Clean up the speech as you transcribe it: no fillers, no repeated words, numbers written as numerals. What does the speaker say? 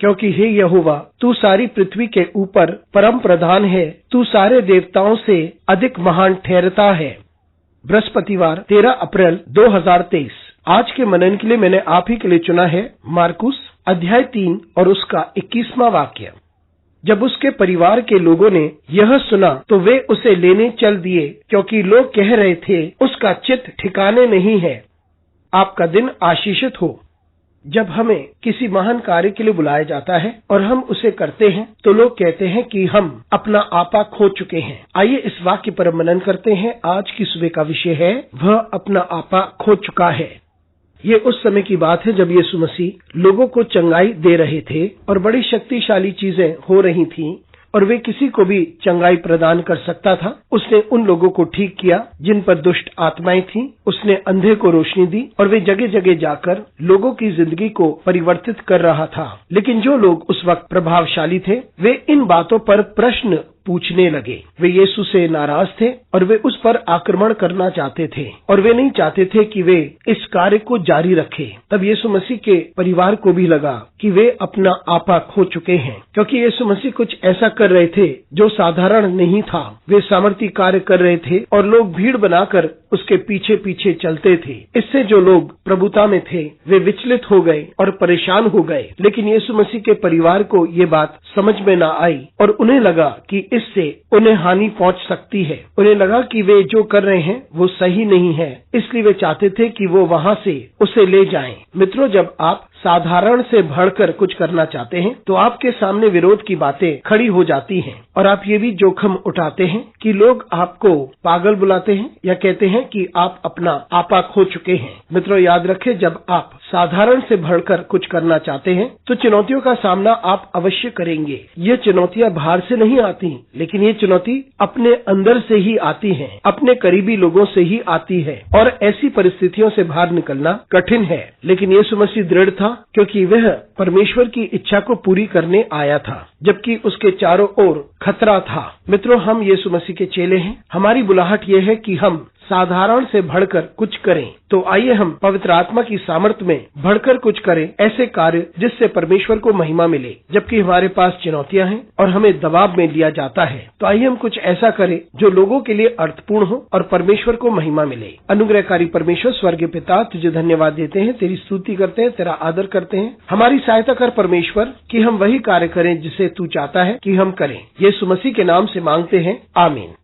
क्योंकि हे यहोवा, तू सारी पृथ्वी के ऊपर परम प्रधान है, तू सारे देवताओं से अधिक महान ठहरता है। बृहस्पतिवार 13 अप्रैल 2023। आज के मनन के लिए मैंने आप ही के लिए चुना है मार्कुस अध्याय 3 और उसका 21वां वाक्य। जब उसके परिवार के लोगों ने यह सुना तो वे उसे लेने चल दिए, क्योंकि लोग कह रहे थे उसका चित्त ठिकाने नहीं है। आपका दिन आशीषित हो। जब हमें किसी महान कार्य के लिए बुलाया जाता है और हम उसे करते हैं तो लोग कहते हैं कि हम अपना आपा खो चुके हैं। आइए इस वाक्य पर मनन करते हैं। आज की सुबह का विषय है वह अपना आपा खो चुका है। ये उस समय की बात है जब यीशु मसीह लोगों को चंगाई दे रहे थे और बड़ी शक्तिशाली चीजें हो रही थीं और वे किसी को भी चंगाई प्रदान कर सकता था। उसने उन लोगों को ठीक किया जिन पर दुष्ट आत्माएं थीं। उसने अंधे को रोशनी दी और वे जगह जगह जाकर लोगों की जिंदगी को परिवर्तित कर रहा था। लेकिन जो लोग उस वक्त प्रभावशाली थे वे इन बातों पर प्रश्न पूछने लगे। वे यीशु से नाराज थे और वे उस पर आक्रमण करना चाहते थे और वे नहीं चाहते थे कि वे इस कार्य को जारी रखें। तब यीशु मसीह के परिवार को भी लगा कि वे अपना आपा खो चुके हैं, क्योंकि यीशु मसीह कुछ ऐसा कर रहे थे जो साधारण नहीं था। वे सामर्थी कार्य कर रहे थे और लोग भीड़ बनाकर उसके पीछे पीछे चलते थे। इससे जो लोग प्रभुता में थे वे विचलित हो गए और परेशान हो गए। लेकिन यीशु मसीह के परिवार को ये बात समझ में न आई और उन्हें लगा कि इससे उन्हें हानि पहुंच सकती है। उन्हें लगा कि वे जो कर रहे हैं वो सही नहीं है, इसलिए वे चाहते थे कि वो वहां से उसे ले जाएं। मित्रों, जब आप साधारण से बढ़कर कुछ करना चाहते हैं तो आपके सामने विरोध की बातें खड़ी हो जाती हैं और आप ये भी जोखिम उठाते हैं कि लोग आपको पागल बुलाते हैं या कहते हैं कि आप अपना आपा खो चुके हैं। मित्रों, याद रखें, जब आप साधारण से बढ़कर कुछ करना चाहते हैं तो चुनौतियों का सामना आप अवश्य करेंगे। ये चुनौतियां बाहर से नहीं आती, लेकिन ये चुनौती अपने अंदर से ही आती है, अपने करीबी लोगों से ही आती है और ऐसी परिस्थितियों से बाहर निकलना कठिन है। लेकिन यीशु मसीह दृढ़ था, क्योंकि वह परमेश्वर की इच्छा को पूरी करने आया था, जबकि उसके चारों ओर खतरा था। मित्रों, हम यीशु मसीह के चेले हैं। हमारी बुलाहट यह है कि हम साधारण से बढ़कर कुछ करें। तो आइए हम पवित्र आत्मा की सामर्थ्य में बढ़कर कुछ करें, ऐसे कार्य जिससे परमेश्वर को महिमा मिले। जबकि हमारे पास चुनौतियां हैं और हमें दबाव में लिया जाता है, तो आइए हम कुछ ऐसा करें जो लोगों के लिए अर्थपूर्ण हो और परमेश्वर को महिमा मिले। अनुग्रहकारी परमेश्वर स्वर्गीय पिता, तुझे धन्यवाद देते हैं, तेरी स्तुति करते हैं, तेरा आदर करते हैं। हमारी सहायता कर परमेश्वर कि हम वही कार्य करें जिसे तू चाहता है कि हम करें। यीशु मसीह के नाम से मांगते हैं, आमीन।